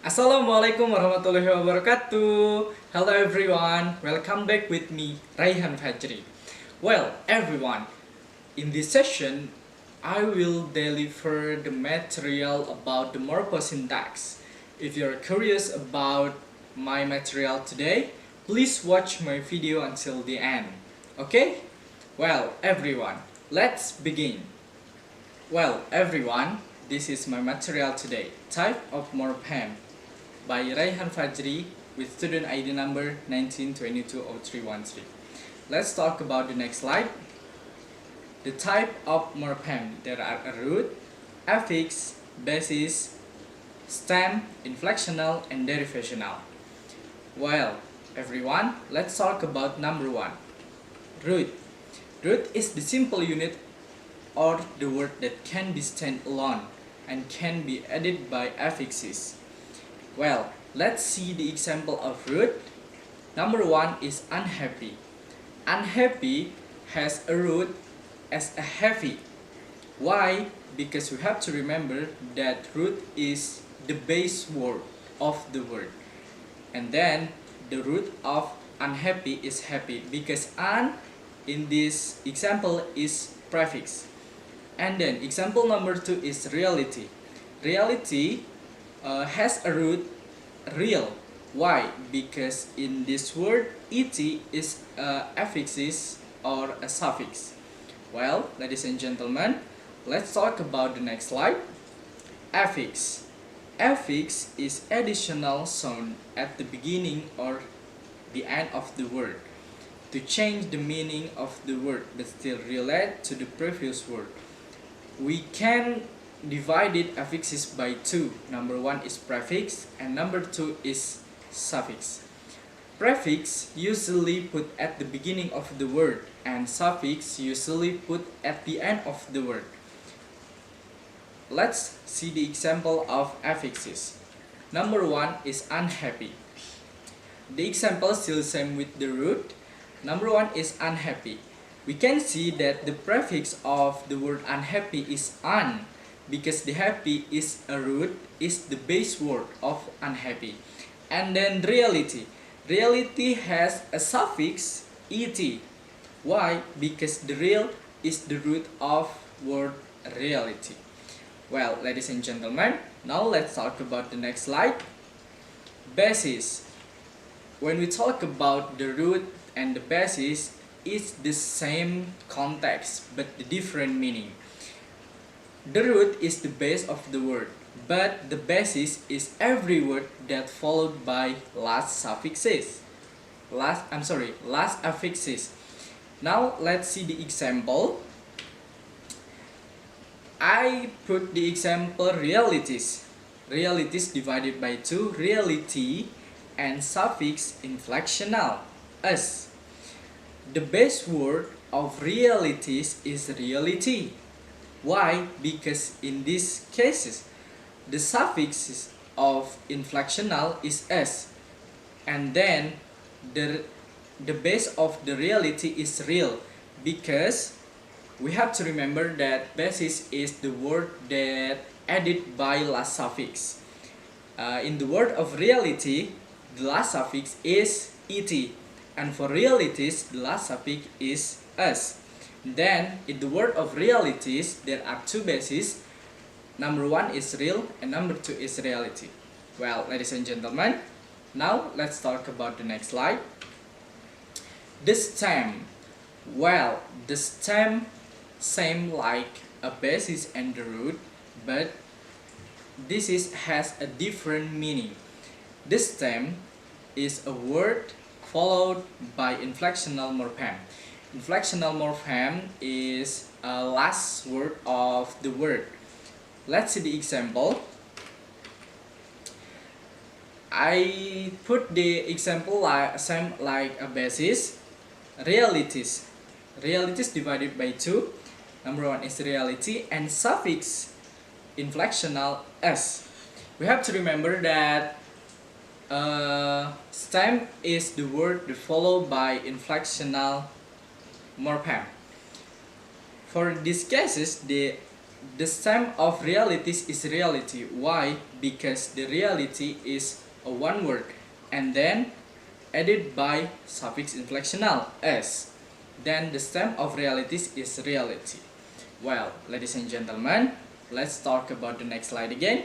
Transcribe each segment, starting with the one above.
Assalamualaikum warahmatullahi wabarakatuh. Hello everyone, welcome back with me, Raihan Fajri. Well, everyone, in this session, I will deliver the material about the morphosyntax. If you're curious about my material today, please watch my video until the end. Okay? Well, everyone, let's begin. Well, everyone, this is my material today, Type of Morphem by Raihan Fajri with student ID number 19220313. Let's talk about the next slide. The type of morphem. There are a root, affix, basis, stem, inflectional, and derivational. Well, everyone, let's talk about number one. Root. Root is the simple unit or the word that can be stand alone and can be added by affixes. Well, let's see the example of root. Number one is unhappy. Unhappy has a root as a heavy. Why? Because we have to remember that root is the base word of the word. And then the root of unhappy is happy because un in this example is prefix. And then example number two is reality. Reality has a root real. Why? Because in this word et is a affixes or a suffix. Well, ladies and gentlemen, let's talk about the next slide. Affix. Affix is additional sound at the beginning or the end of the word to change the meaning of the word but still relate to the previous word. We can divided affixes by two. Number one is prefix and number two is suffix. Prefix usually put at the beginning of the word and suffix usually put at the end of the word. Let's see the example of affixes. Number one is unhappy. The example still same with the root. Number one is unhappy. We can see that the prefix of the word unhappy is un because the happy is a root, is the base word of unhappy. And then reality. Reality has a suffix et. Why? Because the real is the root of word reality. Well, ladies and gentlemen, now let's talk about the next slide. Basis. When we talk about the root and the basis, it's the same context but the different meaning. The root is the base of the word, but the basis is every word that followed by last suffixes. Last affixes. Now let's see the example. I put the example realities. Realities divided by two, reality and suffix inflectional, as. The base word of realities is reality. Why? Because in these cases, the suffix of inflectional is s, and then the base of the reality is real, because we have to remember that basis is the word that added by last suffix. In the word of reality, the last suffix is et, and for realities, the last suffix is s. Then, in the word of realities, there are two bases. Number one is real and number two is reality. Well, ladies and gentlemen, now let's talk about the next slide. The stem. Well, the stem same like a basis and the root, but this has a different meaning. The stem is a word followed by inflectional morphem. Inflectional morphem is a last word of the word. Let's see the example. I put the example same like a basis. Realities. Realities divided by two. Number one is reality and suffix inflectional s. We have to remember that stem is the word followed by inflectional morphem. For these cases, The sum of realities is reality. Why? Because the reality is a one word and then added by suffix inflectional s. Then the sum of realities is reality. Well, ladies and gentlemen, let's talk about the next slide again.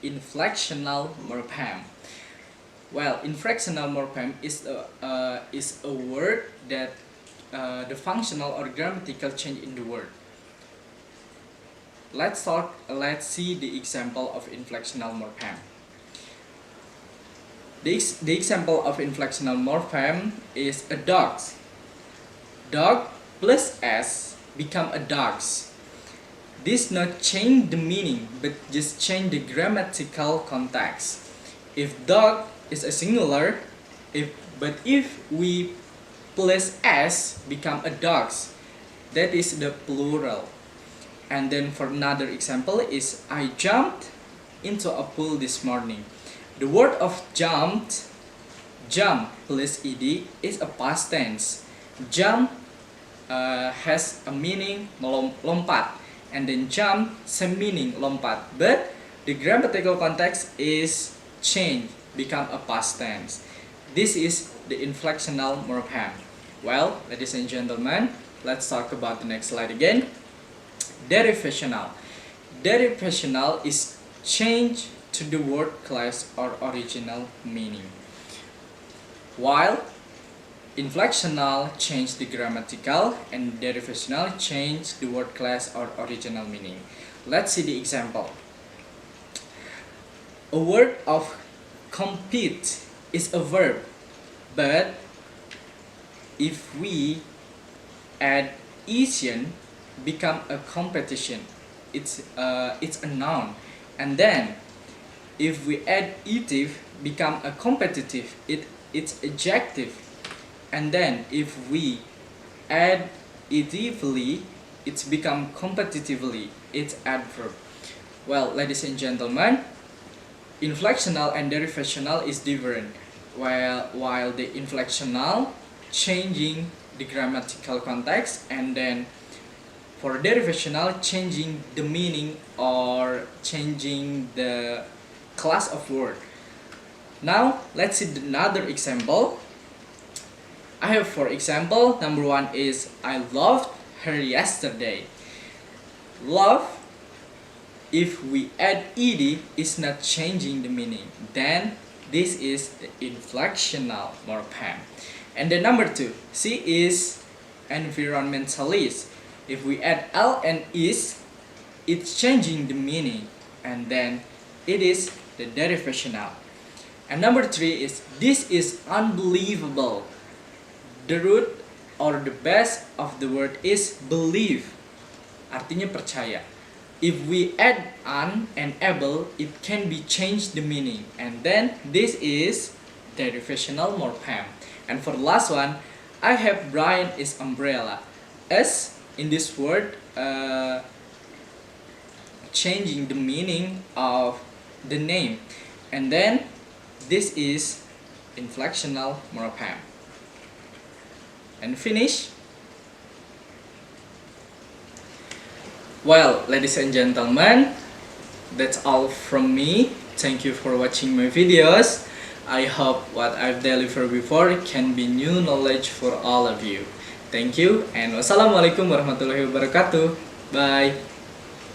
Inflectional morpheme. Well, inflectional morpheme is a word that the functional or grammatical change in the word. Let's see the example of inflectional morpheme. The example of inflectional morpheme is a dog. Dog plus s become a dogs. This not change the meaning but just change the grammatical context. If dog is a singular, but if we plus s become a dogs, that is the plural. And then for another example is I jumped into a pool this morning. The word of jumped, jump plus ed is a past tense. Jump has a meaning lompat, and then jump same meaning lompat, but the grammatical context is change, become a past tense. This is the inflectional morpheme. Well, ladies and gentlemen, let's talk about the next slide again. Derivational. Derivational is change to the word class or original meaning, while inflectional change the grammatical and derivational change the word class or original meaning. Let's see the example. A word of compete is a verb, but if we add Asian become a competition. It's a noun, and then if we add etive become a competitive. It's adjective, and then if we add etively it's become competitively. It's adverb. Well, ladies and gentlemen, inflectional and derivational is different. While the inflectional changing the grammatical context, and then for derivational changing the meaning or changing the class of word. Now let's see another example. I have for example, number one is I loved her yesterday. Love, if we add ed, is not changing the meaning, then this is the inflectional morpheme. And then number two, she is environmentalist. If we add l and is, it's changing the meaning, and then it is the derivational. And number three is this is unbelievable. The root or the base of the word is believe, artinya percaya. If we add un and able, it can be changed the meaning, and then this is derivational morpheme. And for the last one, I have Brian is umbrella. As in this word, changing the meaning of the name, and then this is inflectional morpheme. And finish. Well, ladies and gentlemen, that's all from me. Thank you for watching my videos. I hope what I've delivered before can be new knowledge for all of you. Thank you, and wassalamualaikum warahmatullahi wabarakatuh. Bye.